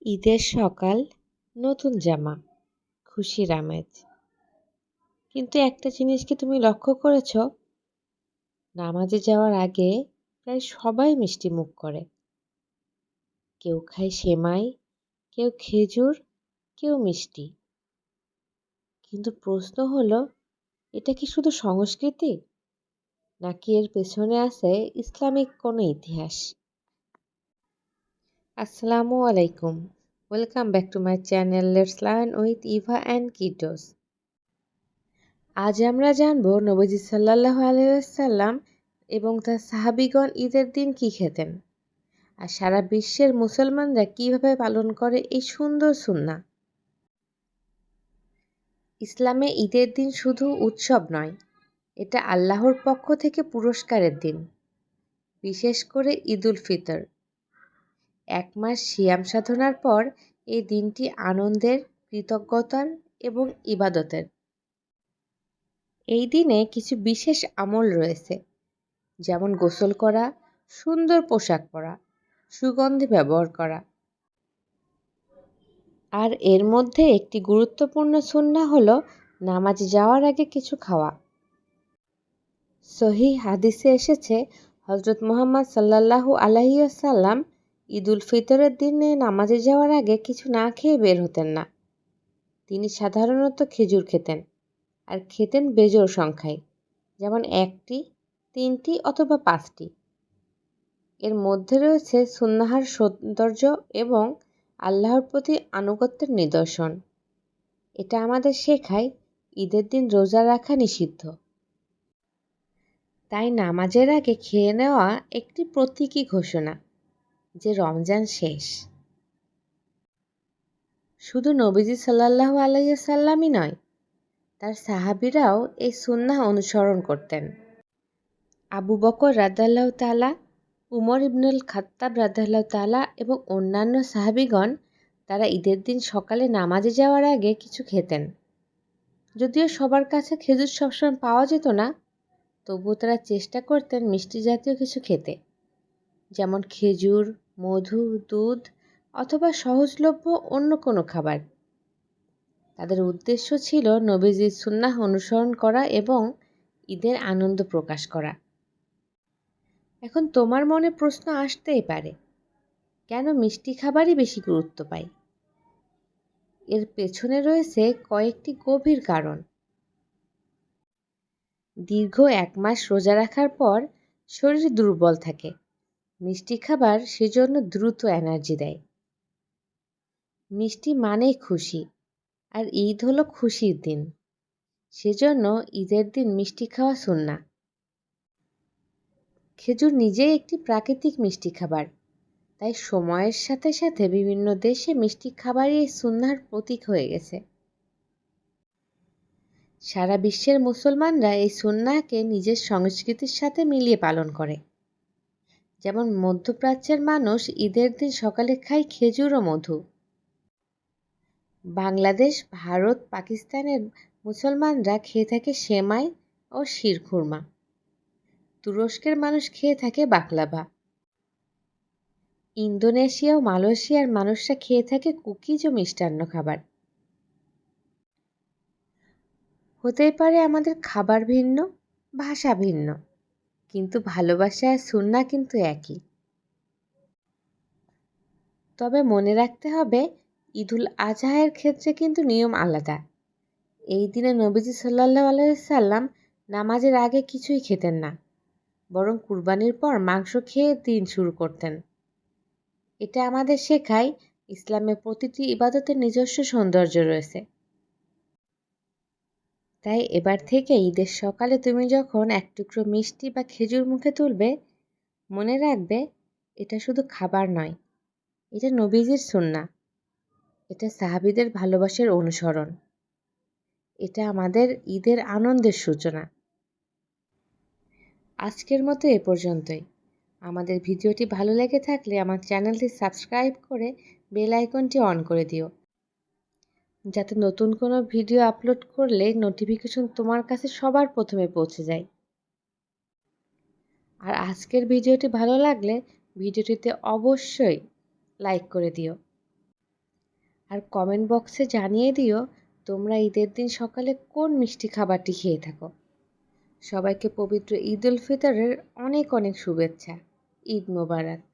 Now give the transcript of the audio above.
ঈদের সকাল, নতুন জামা, খুশির আমেজ। কিন্তু একটা জিনিস কি তুমি লক্ষ্য করেছ? নামাজে যাওয়ার আগে প্রায় সবাই মিষ্টি মুখ করে। কেউ খায় সেমাই, কেউ খেজুর, কেউ মিষ্টি। কিন্তু প্রশ্ন হলো, এটা কি শুধু সংস্কৃতি, নাকি এর পেছনে আছে ইসলামিক কোনো ইতিহাস? আসসালামু আলাইকুম, welcome back to my channel let's learn with Eva and kids. আজ আমরা জানব নবীজি সাল্লাল্লাহু আলাইহি ওয়াসাল্লাম এবং তার সাহাবীগণ ঈদের দিন কি খেতেন, আর সারা বিশ্বের মুসলমানরা কিভাবে পালন করে এই সুন্দর সুন্নাহ। ইসলামে ঈদের দিন শুধু উৎসব নয়, এটা আল্লাহর পক্ষ থেকে পুরস্কারের দিন। বিশেষ করে ঈদুল ফিতর, 1 মাস সিয়াম সাধনার পর এই দিনটি আনন্দের, কৃতজ্ঞতার এবং ইবাদতের। এই দিনে কিছু বিশেষ আমল রয়েছে, যেমন গোসল করা, সুন্দর পোশাক পরা, সুগন্ধি ব্যবহার করা। আর এর মধ্যে একটি গুরুত্বপূর্ণ সুন্নাহ হলো নামাজে যাওয়ার আগে কিছু খাওয়া। সহিহ হাদিসে এসেছে, হযরত মুহাম্মদ সাল্লাল্লাহু আলাইহি ওয়াসাল্লাম ঈদুল ফিতরের দিনে নামাজে যাওয়ার আগে কিছু না খেয়ে বের হতেন না। তিনি সাধারণত খেজুর খেতেন, আর খেতেন বেজোড় সংখ্যায়, যেমন 1টি, 3টি অথবা 5টি। এর মধ্যে রয়েছে সুন্নাহর সৌন্দর্য এবং আল্লাহর প্রতি আনুগত্যের নিদর্শন। এটা আমাদের শেখায় ঈদের দিন রোজা রাখা নিষিদ্ধ। তাই নামাজের আগে খেয়ে নেওয়া একটি প্রতীকী ঘোষণা যে রমজান শেষ। শুধু নবীজি সাল্লাল্লাহু আলাইহি ওয়াসাল্লামই নয়, তার সাহাবীরাও এই সুন্নাহ অনুসরণ করতেন। আবু বকর রাদিয়াল্লাহু তাআলা, উমর ইবনুল খাত্তাব রাদিয়াল্লাহু তাআলা এবং অন্যান্য সাহাবীগণ তারা ঈদের দিন সকালে নামাজে যাওয়ার আগে কিছু খেতেন। যদিও সবার কাছে খেজুর সবসময় পাওয়া যেত না, তবুও তারা চেষ্টা করতেন মিষ্টি জাতীয় কিছু খেতে, যেমন খেজুর, মধু, দুধ অথবা সহজলভ্য অন্য কোনো খাবার। তাদের উদ্দেশ্য ছিল নবীজির সুন্নাহ অনুসরণ করা এবং ঈদের আনন্দ প্রকাশ করা। এখন তোমার মনে প্রশ্ন আসতেই পারে, কেন মিষ্টি খাবারই বেশি গুরুত্ব পায়? এর পেছনে রয়েছে কয়েকটি গভীর কারণ। দীর্ঘ 1 মাস রোজা রাখার পর শরীর দুর্বল থাকে। মিষ্টি খাবার সেজন্য দ্রুত এনার্জি দেয়। মিষ্টি মানেই খুশি, আর ঈদ হলো খুশির দিন। সেজন্য ঈদের দিন মিষ্টি খাওয়া সুন্নাহ। খেজুর নিজেই একটি প্রাকৃতিক মিষ্টি খাবার, তাই সময়ের সাথে সাথে বিভিন্ন দেশে মিষ্টি খাবারই এই সুন্নাহর প্রতীক হয়ে গেছে। সারা বিশ্বের মুসলমানরা এই সুন্নাহকে নিজের সংস্কৃতির সাথে মিলিয়ে পালন করে। যেমন মধ্যপ্রাচ্যের মানুষ ঈদের দিন সকালে খায় খেজুর ও মধু। বাংলাদেশ, ভারত, পাকিস্তানের মুসলমানরা খেয়ে থাকে সেমাই ও শিরখুরমা। তুরস্কের মানুষ খেয়ে থাকে বাকলাভা। ইন্দোনেশিয়া ও মালয়েশিয়ার মানুষরা খেয়ে থাকে কুকিজ ও মিষ্টান্ন খাবার। হতেই পারে আমাদের খাবার ভিন্ন, ভাষা ভিন্ন, কিন্তু ভালোবাসা আর সুন্নাহ কিন্তু একই। তবে মনে রাখতে হবে, ঈদুল আজহায়ের ক্ষেত্রে কিন্তু নিয়ম আলাদা। এই দিনে নবীজি সাল্লাল্লাহু আলাইহি ওয়াসাল্লাম নামাজের আগে কিছুই খেতেন না, বরং কুরবানির পর মাংস খেয়ে দিন শুরু করতেন। এটা আমাদের শেখায় ইসলামের প্রতিটি ইবাদতের নিজস্ব সৌন্দর্য রয়েছে। তাই এবার থেকে ঈদের সকালে তুমি যখন এক টুকরো মিষ্টি বা খেজুর মুখে তুলবে, মনে রাখবে এটা শুধু খাবার নয়, এটা নবীজির সুন্নাহ, এটা সাহাবীদের ভালোবাসার অনুসরণ, এটা আমাদের ঈদের আনন্দের সূচনা। আজকের মতো এ পর্যন্তই। আমাদের ভিডিওটি ভালো লেগে থাকলে আমার চ্যানেলটি সাবস্ক্রাইব করে বেল আইকনটি অন করে দিও, যাতে নতুন কোনো ভিডিও আপলোড করলে নোটিফিকেশন তোমার কাছে সবার প্রথমে পৌঁছে যায়। আর আজকের ভিডিওটি ভালো লাগলে ভিডিওটিতে অবশ্যই লাইক করে দিও। আর কমেন্ট বক্সে জানিয়ে দিও তোমরা ঈদের দিন সকালে কোন মিষ্টি খাবারটি খেয়ে থাকো। সবাইকে পবিত্র ঈদ উল ফিতরের অনেক অনেক শুভেচ্ছা। ঈদ মোবারক।